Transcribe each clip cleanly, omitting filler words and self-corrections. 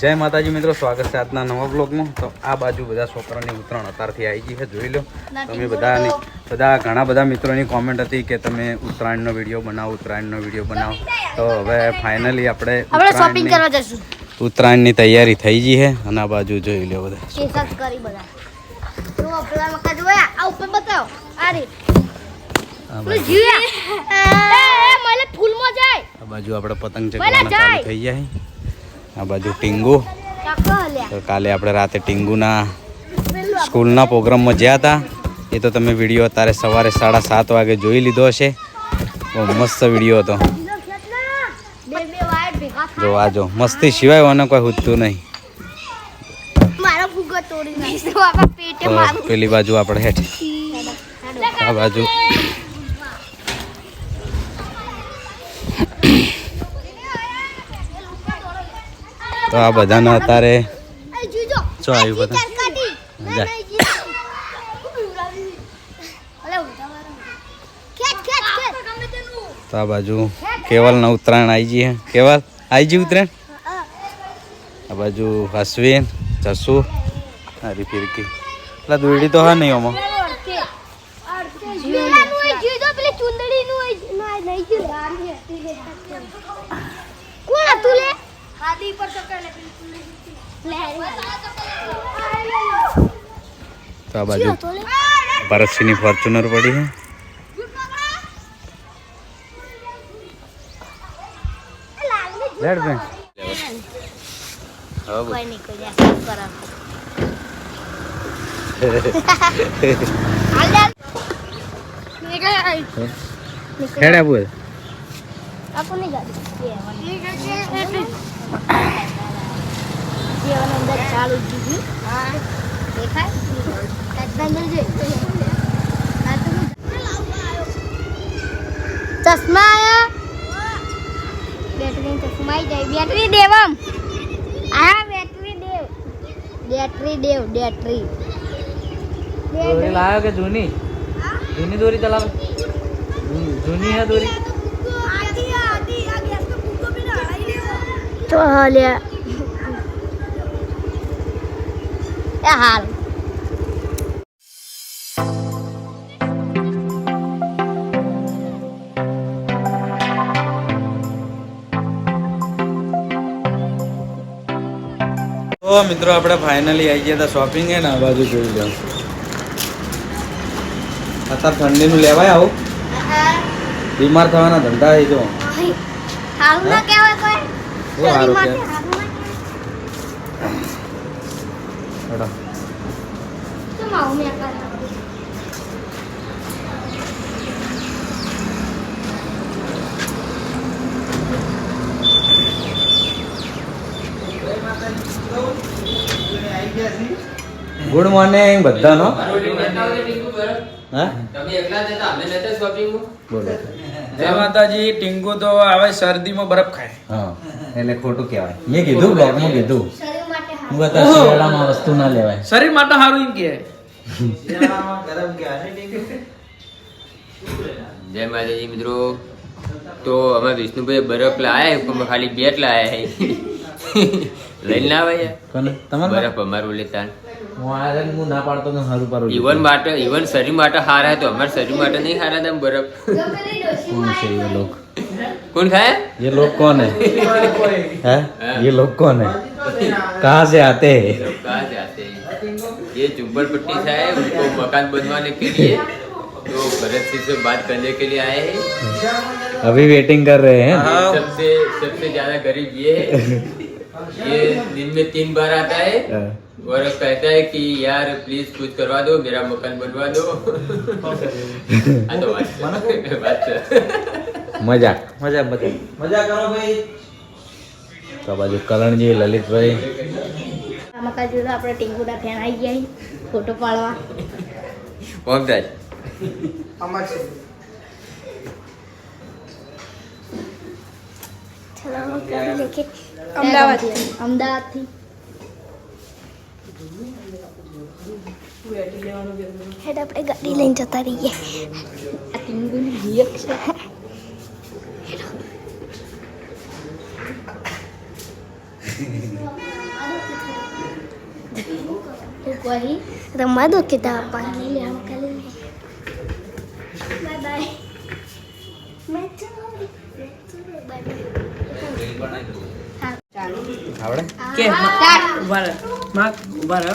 જય માતાજી મિત્રો, સ્વાગત છે આજના નવા બ્લોગમાં. તો આ બાજુ બધા છોકરાની ઉત્તરાયણ અત્યારથી આવી ગઈ છે, જોઈ લો તમે. ઘણા બધા મિત્રોની કોમેન્ટ હતી કે તમે ઉત્તરાયણનો વિડીયો બનાવો, ઉત્તરાયણનો વિડીયો બનાવો. તો હવે ફાઇનલી આપણે ઉત્તરાયણની તૈયારી થઈ ગઈ છે. અને આ બાજુ જોઈ લો બધા આ બાજુ આપણે પતંગ ચગાવવાના ચાલુ થઈ જાય. આ બાજુ ટીંગુ. તો કાલે આપણે રાતે ટીંગુના સ્કૂલના પ્રોગ્રામમાં ગયા હતા. એ તો તમે વિડીયો અત્યારે સવારે 7:30 વાગે જોઈ લીધો હશે. બહુ મસ્ત વિડીયો હતો. જો આ જો મસ્તી સિવાય મને કોઈ હૂતું નહીં. પેલી બાજુ આપણે હેઠ, આ બાજુ તો આ બધાને અત્યારે શું આવ્યું બધા તો આ બાજુ કેવલના ઉત્તરાયણ આવી જઈએ. કેવલ આવી ગઈ ઉત્તરાયણ. આ બાજુ અશ્વિન, જસુ, હરી ફિરકી. એટલે દોડી તો હા નહીં આમાં. તો આ બાજુ ભરતસિંહની ફોર્ચ્યુનર પડી છે. લેડ બેન હેડા બોલ આપની ગાડી અંદર ચાલુ દીધી. હા દેખાય ચશ્મા આયા. બેટરી ચશ્મા આવી જાય. બેટરી દેવમ આ બેટરી દેવ. દોરી લાવ્યો કે જૂની? જૂની દોરી ચલાવે. જૂની है દોરી તો હાલ્યા એ હાલ. તો મિત્રો આપણે ફાઇનલી આવી ગયા હતા શોપિંગ. હે ને આ બાજુ જોઈ લો. અત્યારે ઠંડીનું લેવાય આવું. બીમાર થવાના ધંધા એ જો સારું ના કહેવાય કોઈ. સારું કહેવાય. ગુડ મોર્નિંગ બધાનો. જય માતાજી. ટીંગુ તો આવે શરદીમાં બરફ ખાય. હા એટલે ખોટું કહેવાય. મેં કીધું બ્લોગમાં કીધું હું બતા શિયાળામાં વસ્તુ ના લેવાય. શરીર માટે સારું એમ કહેવાય. જય માતાજી મિત્રો. તો અમે વિષ્ણુભાઈ બરફ લાયા, ખાલી 2 લાયા લઈને ના આવે બરફ અમારું લેતા. હું ના પાડતો સારું પાડું. ઇવન શરીર માટે સારા તો અમારા શરીર માટે નહીં સારા था बर्फ. कौन से ये लोग? कौन खाया? ये लोग कौन है? हैं? ये लोग कौन है? कहाँ से आते हैं? कहाँ से आते हैं? ये झुंपड़पट्टी से आए, उनको मकान बनवाने के लिए तो भरत सिंह से बात करने के लिए आए हैं. अभी वेटिंग कर रहे हैं. सबसे ज्यादा गरीब ये है. ये दिन में 3 बार आता है और कहता है कि यार प्लीज कुछ करवा दो, मेरा मकान बनवा दो. मजाक मजाक मजाक मजाक करो भाई. તો બાજુ કરણજી, લલિતભાઈ. મકા જોડે આપણે ટીંગુડા ફેન આવી ગયા ફોટો પાડવા. ઓમદાજ અમાર છે. ચલો ગાડી લેકે અમદાવાદથી હેડ આપણે ગાડી લઈને જતા રહીએ. આ ટીંગુની હિયક છે. રમવા દો કે તા પાણી લે આમ કરી બાય બાય મેં ચલો બાય આવડે કે ઉભા રહો માં ઉભા રહો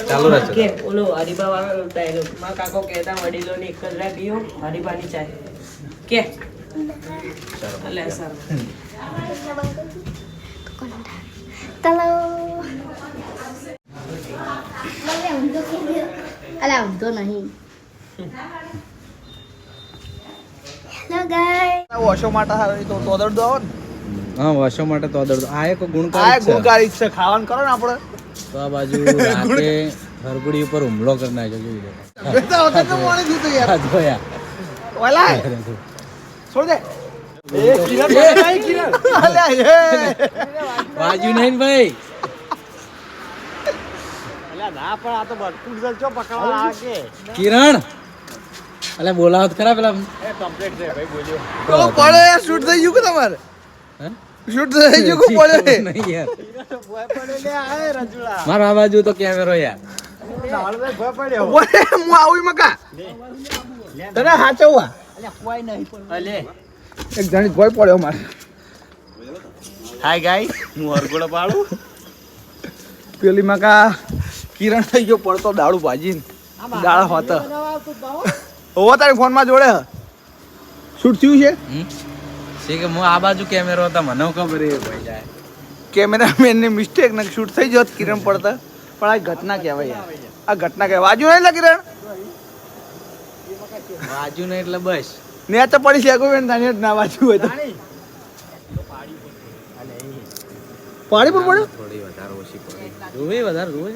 ચાલુ રાખ કે ઓલો હરીબા વાળો ડાયલોગ માં કાકો કહેતા વડીલોની એક જ રાહ પીઓ હરીબાની ચાય કે લે સર ચલો અલા ઊંધો નહીં હેલો ગાય વોશો માટે હારે તો તોદર દો ને હા વર્ષો માટે તો અદર આ એક આ ગુણકારી છે. ગુણકારી છે ખાવાનું કરો ને આપણે તો આ બાજુ રાતે હરગુડી ઉપર હુમલો કરી નાખ્યો જોઈ લો બેટા હોતે તો પાણી દીધું યાર આ જોયા ઓલા છોડ દે એ કિરણ ભાઈ કિરણ અલ્યા એ બાજુ નહીં ભાઈ અલ્યા ના પણ આ તો બટકું ચો પકડવા લાગે કિરણ અલે બોલાવત ખરા પેલા એ કમ્પ્લીટ છે ભાઈ બોલ્યો તો પડે યાર શૂટ થઈ ગયું કે તમારે હે? શૂટ થઈ ગયું કે પડે નહીં યાર ભય પડે લે આય રજુલા મારો આ બાજુ તો કેમેરો યાર ભય પડ્યો ઓય હું આવી મકા તને હાચવવા અલે એક જણી ભય પડ્યો મારે હાય ગાઈસ હું હરગોળો પાડું પેલી મકા કિરણ થઈ ગયો પડતો દાડુ ભાજીને દાડા હોતા હોવો તારી ફોનમાં જોડે શૂટ થયું છે છે કે હું આ બાજુ કેમેરો હતા મને ખબર એ ભાઈ જાય કેમેરામેનની મિસ્ટેક ને શૂટ થઈ જોત કિરણ પડતા પણ આ ઘટના કહેવાય યાર આ ઘટના કહેવાય વાજુ નહીં લે કિરણ બાજુ ને એટલે બસ ને તો પડી શેકો બેન તાને જ ના વાજુ હોય તો પાણી પર પડ્યો થોડી વધારે ઓછી પડી રોવે વધારે રોવે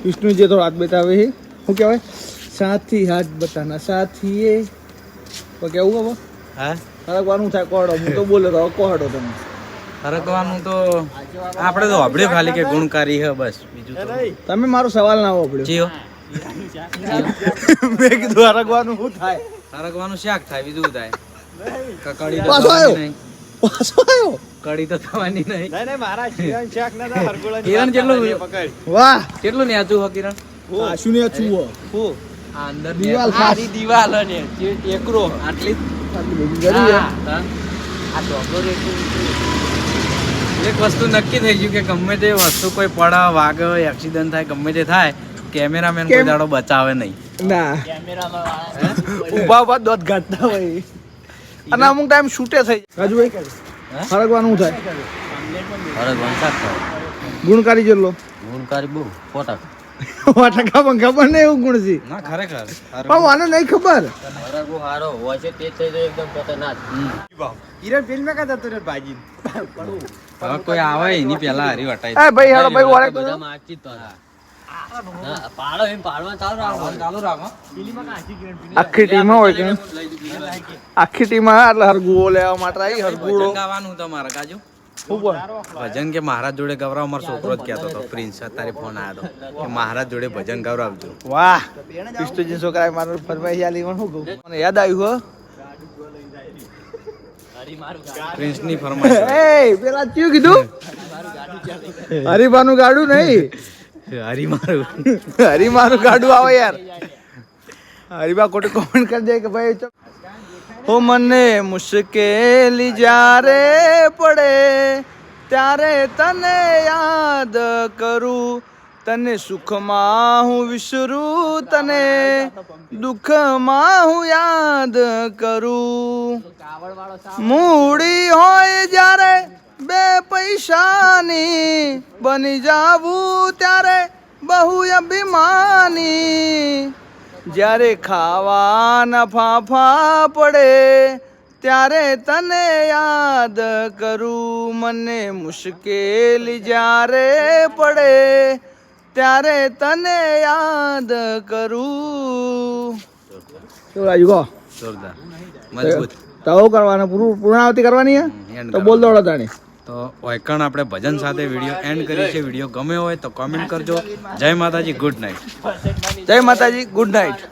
વિષ્ણુ જે તો હાથ બતાવે છે શું કહેવાય સાથી હાથ બતાના સાથીએ તો કેવું ખબર હા હરકવાનું થાય કોહડો હું તો બોલે તો કોહડો તમે હરકવાનું તો આપણે તો અભડ્યો ખાલી કે ગુણકારી હે બસ બીજું તો તમે મારો સવાલ ના વાપર્યો જીઓ મેં કીધું હરકવાનું શું થાય હરકવાનું શાક થાય બીજું થાય કડી તો પાછો આવ્યો. થવાની નહીં પાછો આવ્યો કડી તો થવાની નહીં કિરણ કિરણ કેટલું વાહ કેટલું નેચું હો કિરણ આશુ ને છુઓ આ અંદર દિવાલ સારી દિવાલ ને એકરો આટલી ગરી હા, હા. આ ડોગર એટલું એક વસ્તુ નક્કી થઈ ગયું કે ગમે તે વસ્તુ કોઈ પડે વાગે એક્સિડન્ટ થાય ગમે તે થાય કેમેરામેન કોઈ કેમ? દાડો બચાવે નહીં ના કેમેરામાં ઉભા ઉભા દોત ગાંઠતા હોય અને અમુક ટાઈમ શૂટે થઈ જાય રાજુભાઈ હરકવાનું શું થાય ગુણકારી જેટલો ગુણકારી બહુ ફોટા ટકા પણ ખબર નહીં એવું ગુણ છે ના ખરેખર પણ મને નહીં ખબર હરગો હારો હોય છે તે થઈ જાય એકદમ ખતરનાક કિરણ ફિલ્મ કા જતો રે ભાજી હવે કોઈ આવે એની પેલા હરી વટાઈ એ ભાઈ હેડો ભાઈ વાળે બધા માગતી જ તો હા, પાડો એમ પાડવા ચાલુ રાખો ચાલુ રાખો આખી ટીમ હોય કે આખી ટીમ એટલે હરગુઓ લેવા માટે આવી હરગુડો ભજન ગાવાનું તમારે કાજુ શું બોલ ભજન કે મહારાજ જોડે ગવરાવ મારો છોકરો જ કહેતો હતો પ્રિન્સ તારે ફોન આવ્યો હતો કે મહારાજ જોડે ભજન ગવરાવજો વાહ વિષ્ણુજી છોકરાએ મારું ફરમાઈ આલી મને શું કહું મને યાદ આવ્યું પ્રિન્સ ની ફરમાઈશ હો એ પેલા ચિયું કીધું હરીબાનું ગાડું નહીં હરી મારું હરીમાનું ગાડું આવે યાર હરીબા કોટે કોમેન્ટ કરી દે કે ભાઈ હો મને મુશ્કેલી જ્યારે પડે ત્યારે તને યાદ કરું તને સુખમાં હું વિસરું તને દુઃખમાં હું યાદ કરું મૂડી હોય જ્યારે બે પૈસાની બની જાવું ત્યારે બહુ અભિમાની જ્યારે ખાવાના ફાફા પડે ત્યારે તને યાદ કરું મને મુશ્કેલી જ્યારે પડે ત્યારે તને યાદ કરું શું રાજુ કહો જોરદાર મજબૂત તો કરવાના પૂર્ણાવતી કરવાની હે તો બોલ દોડો તાણી તો ઓયકણ આપણે ભજન સાથે વિડીયો એન્ડ કરીએ છીએ. વિડીયો ગમ્યો હોય તો કોમેન્ટ કરજો. જય માતાજી, ગુડ નાઇટ. જય માતાજી, ગુડ નાઇટ.